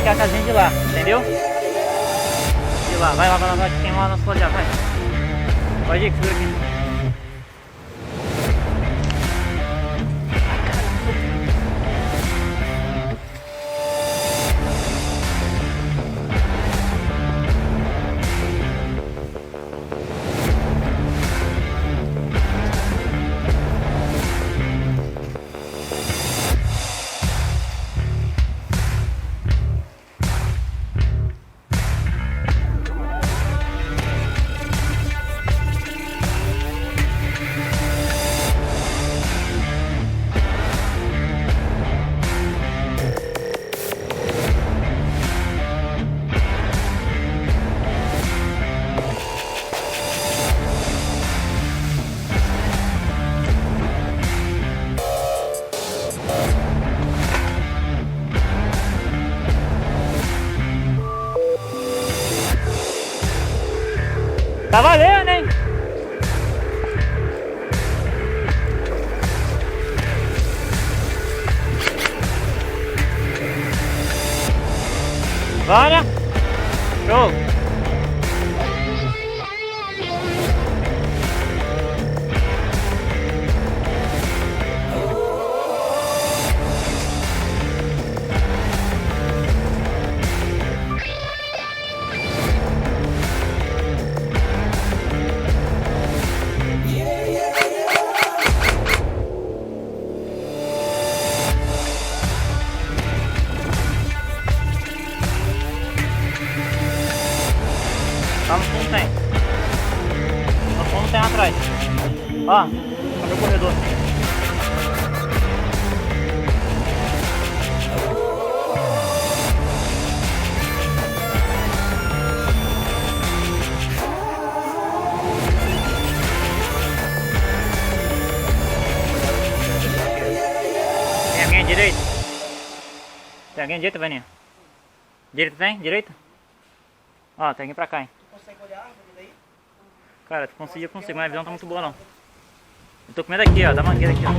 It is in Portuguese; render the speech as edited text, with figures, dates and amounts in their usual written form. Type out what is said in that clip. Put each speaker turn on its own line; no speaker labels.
aquela casinha de lá, entendeu? De lá, vai lá, que tem lá nosso lado já, vai. Pode ir, segura aqui. Tá valendo, hein? Bora! Show! Tá no fundo tem. No fundo tem atrás. Ó, cadê o corredor? Tem alguém à direita? Tem alguém à direita, Vaninha? Direita tem? Direita? Ó, tem alguém pra cá, hein?
Consegue olhar a árvore daí?
Cara, tu conseguir, eu consigo, mas a visão tá muito boa não. Eu tô com medo aqui, ó, da mangueira aqui, ó.